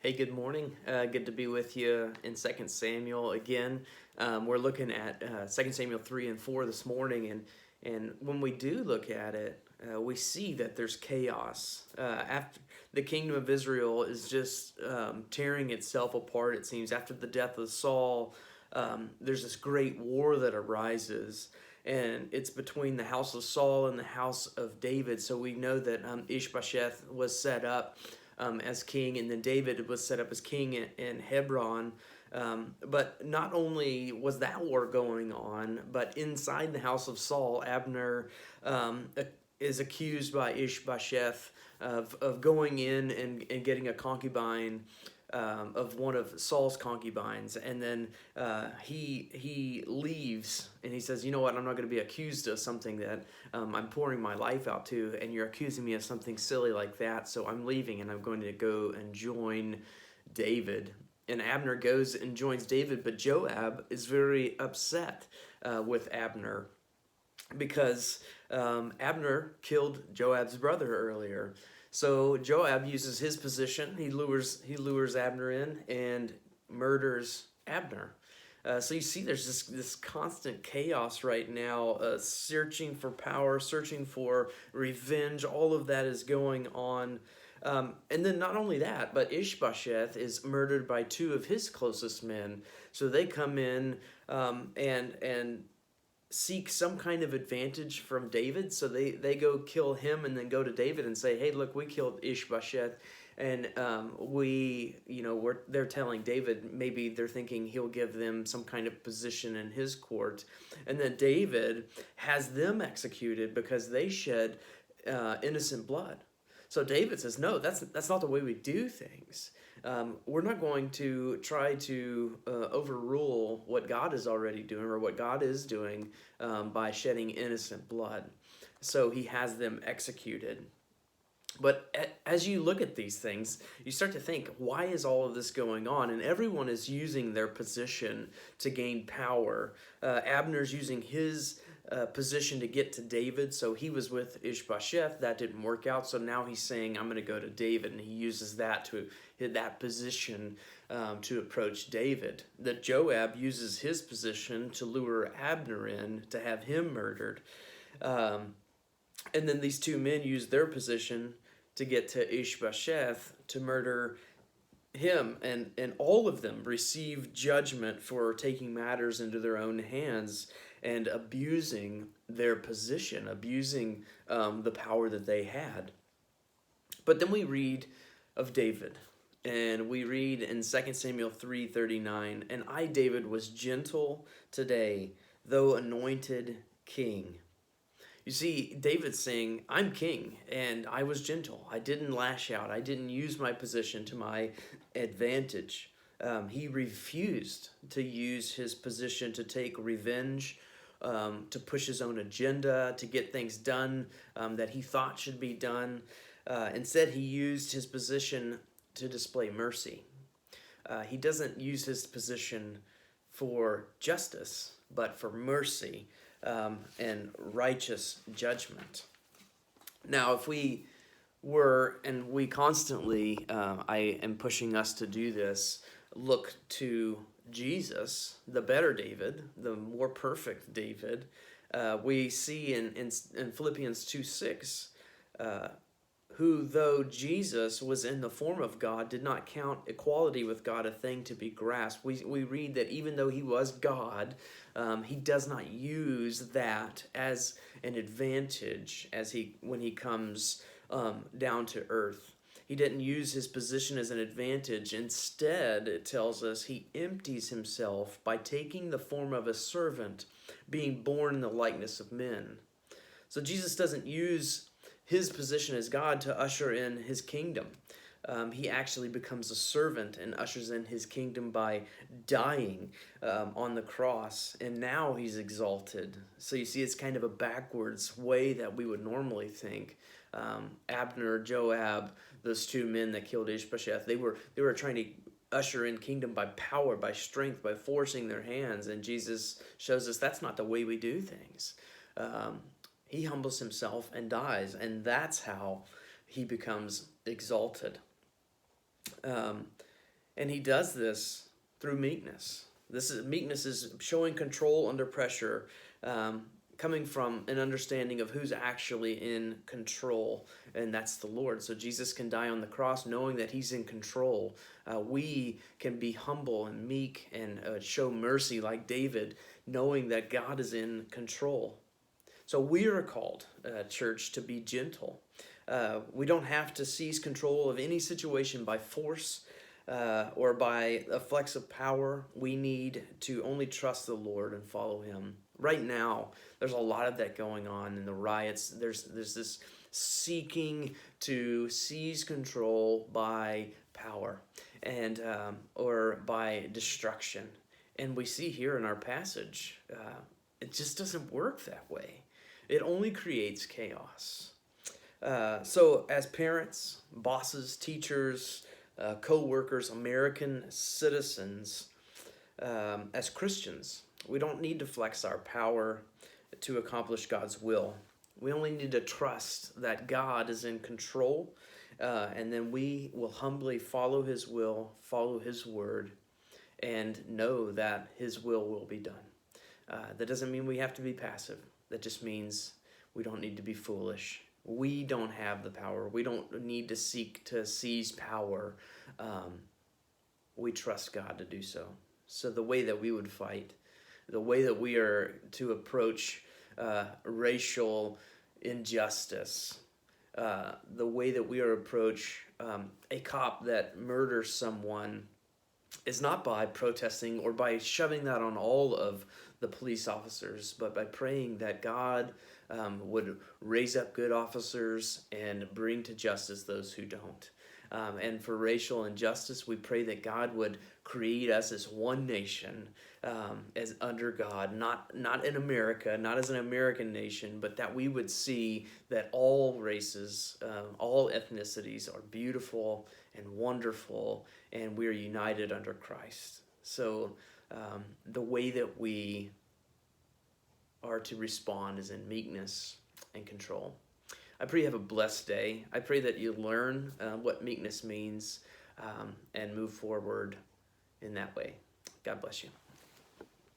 Hey, good morning. Good to be with you in Second Samuel again. We're looking at 2 Samuel 3 and 4 this morning, and when we do look at it, we see that there's chaos. After the kingdom of Israel is just tearing itself apart, it seems. After the death of Saul, there's this great war that arises, and it's between the house of Saul and the house of David. So we know that Ishbosheth was set up as king, and then David was set up as king in Hebron. But not only was that war going on, but inside the house of Saul, Abner is accused by Ishbosheth of going in and getting a concubine of one of Saul's concubines, and then he leaves and he says, "You know what? I'm not going to be accused of something that I'm pouring my life out to, and you're accusing me of something silly like that. So I'm leaving, and I'm going to go and join David." And Abner goes and joins David, but Joab is very upset with Abner because Abner killed Joab's brother earlier. So Joab uses his position. He lures Abner in and murders Abner. So you see, there's this constant chaos right now, searching for power, searching for revenge. All of that is going on. And then not only that, but Ishbosheth is murdered by two of his closest men. So they come in and seek some kind of advantage from David. So they go kill him and then go to David and say, "Hey, look, we killed Ishbosheth." And they're telling David, maybe they're thinking he'll give them some kind of position in his court. And then David has them executed because they shed innocent blood. So David says, "No, that's not the way we do things. We're not going to try to overrule what God is already doing or what God is doing by shedding innocent blood." So he has them executed. But as you look at these things, you start to think, why is all of this going on? And everyone is using their position to gain power. Abner's using his position to get to David. So he was with Ishbosheth. That didn't work out. So now he's saying, "I'm going to go to David." And he uses that position to approach David. That Joab uses his position to lure Abner in to have him murdered. And then these two men use their position to get to Ishbosheth to murder him, and all of them receive judgment for taking matters into their own hands and abusing their position, abusing the power that they had. But then we read of David, and we read in 2 Samuel 3:39, "And I, David, was gentle today, though anointed king." You see, David's saying, "I'm king, and I was gentle. I didn't lash out. I didn't use my position to my advantage." He refused to use his position to take revenge, to push his own agenda, to get things done that he thought should be done. Instead, he used his position to display mercy. He doesn't use his position for justice, but for mercy and righteous judgment. Now, if we were, and we constantly, I am pushing us to do this, look to Jesus, the better David, the more perfect David, we see in Philippians 2:6, who, though Jesus was in the form of God, did not count equality with God a thing to be grasped. We read that even though he was God, he does not use that as an advantage when he comes down to earth. He didn't use his position as an advantage. Instead, it tells us he empties himself by taking the form of a servant, being born in the likeness of men. So Jesus doesn't use his position as God to usher in his kingdom. He actually becomes a servant and ushers in his kingdom by dying on the cross, and now he's exalted. So you see, it's kind of a backwards way that we would normally think. Abner, Joab, those two men that killed Ishbosheth, they were trying to usher in kingdom by power, by strength, by forcing their hands, and Jesus shows us that's not the way we do things. He humbles himself and dies, and that's how he becomes exalted. And he does this through meekness. Meekness is showing control under pressure, coming from an understanding of who's actually in control, and that's the Lord. So Jesus can die on the cross knowing that he's in control. We can be humble and meek and show mercy like David, knowing that God is in control. So we are called, church, to be gentle. We don't have to seize control of any situation by force or by a flex of power. We need to only trust the Lord and follow him. Right now, there's a lot of that going on in the riots. There's this seeking to seize control by power and or by destruction. And we see here in our passage, it just doesn't work that way. It only creates chaos. So as parents, bosses, teachers, co-workers, American citizens, as Christians, we don't need to flex our power to accomplish God's will. We only need to trust that God is in control, and then we will humbly follow his will, follow his word, and know that his will be done. That doesn't mean we have to be passive. That just means we don't need to be foolish. We don't have the power. We don't need to seek to seize power. We trust God to do so. So the way that we would fight, the way that we are to approach racial injustice, the way that we are to approach a cop that murders someone is not by protesting or by shoving that on all of the police officers, but by praying that God would raise up good officers and bring to justice those who don't. And for racial injustice, we pray that God would create us as one nation, as under God, not in America, not as an American nation, but that we would see that all races, all ethnicities are beautiful and wonderful, and we are united under Christ. So the way that we are to respond is in meekness and control. I pray you have a blessed day. I pray that you learn what meekness means and move forward in that way. God bless you.